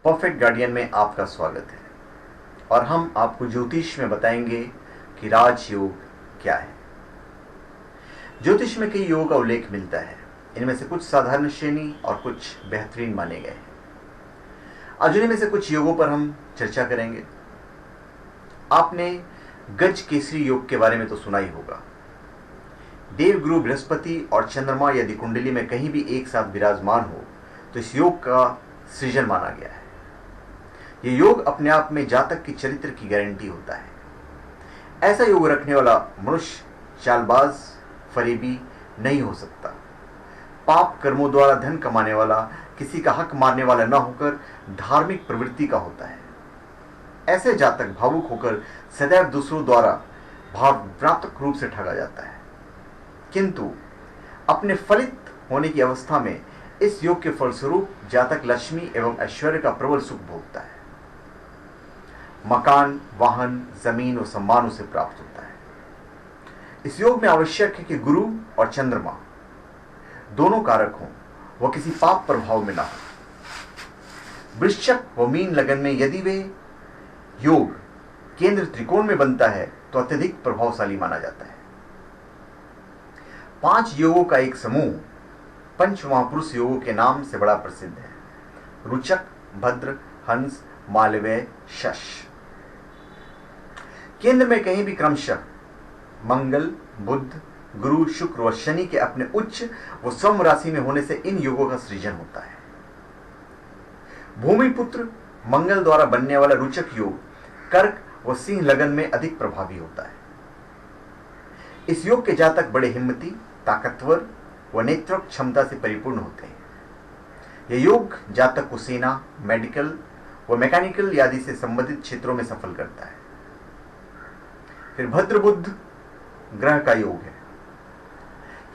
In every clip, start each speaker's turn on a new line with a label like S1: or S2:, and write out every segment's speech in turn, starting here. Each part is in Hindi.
S1: परफेक्ट गार्डियन में आपका स्वागत है और हम आपको ज्योतिष में बताएंगे कि राजयोग क्या है। ज्योतिष में कई योगों का उल्लेख मिलता है। इनमें से कुछ साधारण श्रेणी और कुछ बेहतरीन माने गए हैं। आज इनमें से कुछ योगों पर हम चर्चा करेंगे। आपने गज केसरी योग के बारे में तो सुना ही होगा। देवगुरु बृहस्पति और चंद्रमा यदि कुंडली में कहीं भी एक साथ विराजमान हो तो इस योग का सृजन माना गया है। यह योग अपने आप में जातक की चरित्र की गारंटी होता है। ऐसा योग रखने वाला मनुष्य चालबाज, फरेबी नहीं हो सकता। पाप कर्मों द्वारा धन कमाने वाला, किसी का हक मारने वाला न होकर धार्मिक प्रवृत्ति का होता है। ऐसे जातक भावुक होकर सदैव दूसरों द्वारा भावनात्मक रूप से ठगा जाता है, किंतु अपने फलित होने की अवस्था में इस योग के फलस्वरूप जातक लक्ष्मी एवं ऐश्वर्य का प्रबल सुख भोगता है। मकान, वाहन, जमीन और सम्मान उसे प्राप्त होता है। इस योग में आवश्यक है कि गुरु और चंद्रमा दोनों कारक हों, वह किसी पाप प्रभाव में ना हो। वृश्चिक व मीन लगन में यदि वे योग केंद्र त्रिकोण में बनता है तो अत्यधिक प्रभावशाली माना जाता है। 5 योगों का एक समूह पंच महापुरुष योगों के नाम से बड़ा प्रसिद्ध है। रुचक, भद्र, हंस, मालव्य, शश। केंद्र में कहीं भी क्रमशः मंगल, बुध, गुरु, शुक्र और शनि के अपने उच्च व सम राशि में होने से इन योगों का सृजन होता है। भूमिपुत्र मंगल द्वारा बनने वाला रुचक योग कर्क व सिंह लगन में अधिक प्रभावी होता है। इस योग के जातक बड़े हिम्मती, ताकतवर व नेतृत्व क्षमता से परिपूर्ण होते हैं। यह योग जातक को सेना, मेडिकल व मैकेनिकल आदि से संबंधित क्षेत्रों में सफल करता है। फिर भद्र बुध ग्रह का योग है।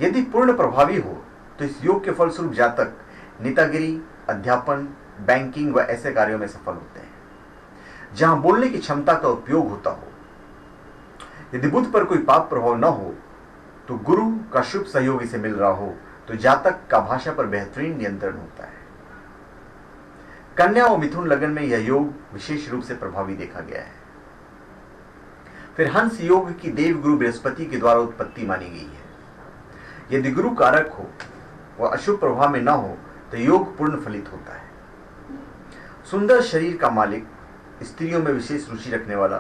S1: यदि पूर्ण प्रभावी हो तो इस योग के फलस्वरूप जातक नेतागिरी, अध्यापन, बैंकिंग व ऐसे कार्यों में सफल होते हैं जहां बोलने की क्षमता का उपयोग होता हो। यदि बुध पर कोई पाप प्रभाव न हो तो गुरु का शुभ सहयोग इसे मिल रहा हो तो जातक का भाषा पर बेहतरीन नियंत्रण होता है। कन्या और मिथुन लगन में यह योग विशेष रूप से प्रभावी देखा गया है। फिर हंस योग की देवगुरु बृहस्पति के द्वारा उत्पत्ति मानी गई है। यदि गुरु कारक हो वह अशुभ प्रभाव में न हो तो योग पूर्ण फलित होता है। सुंदर शरीर का मालिक, स्त्रियों में विशेष रुचि रखने वाला,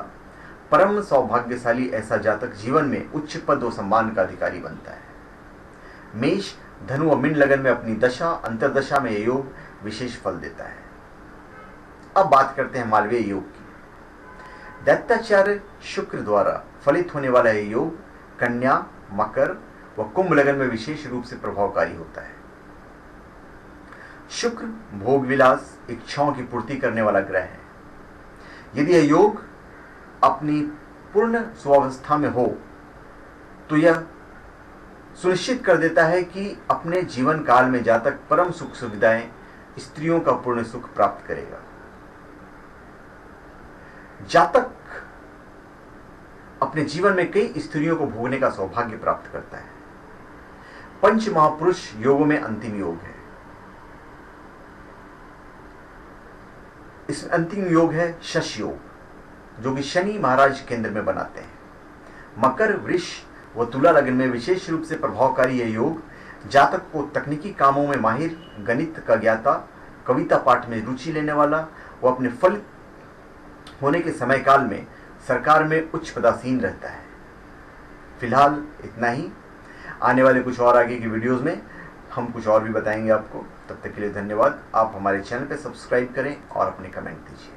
S1: परम सौभाग्यशाली ऐसा जातक जीवन में उच्च पद और सम्मान का अधिकारी बनता है। मेष, धनु और मीन लगन में अपनी दशा अंतरदशा में यह योग विशेष फल देता है। अब बात करते हैं मालवीय योग की। दैत्याचार्य शुक्र द्वारा फलित होने वाला यह योग कन्या, मकर व कुंभ लगन में विशेष रूप से प्रभावकारी होता है। शुक्र भोग विलास, इच्छाओं की पूर्ति करने वाला ग्रह है। यदि यह योग अपनी पूर्ण स्वावस्था में हो तो यह सुनिश्चित कर देता है कि अपने जीवन काल में जातक परम सुख सुविधाएं, स्त्रियों का पूर्ण सुख प्राप्त करेगा। जातक अपने जीवन में कई स्त्रियों को भोगने का सौभाग्य प्राप्त करता है। पंच महापुरुष योगों में अंतिम योग है। इस अंतिम योग है शश योग, जो कि शनि महाराज केंद्र में बनाते हैं। मकर, वृष व तुला लगन में विशेष रूप से प्रभावकारी यह योग जातक को तकनीकी कामों में माहिर, गणित का ज्ञाता, कविता पाठ में रुचि लेने वाला व अपने फल होने के समय काल में सरकार में उच्च पदासीन रहता है। फिलहाल इतना ही। आने वाले कुछ और आगे की वीडियोस में हम कुछ और भी बताएंगे आपको। तब तक के लिए धन्यवाद। आप हमारे चैनल पर सब्सक्राइब करें और अपने कमेंट दीजिए।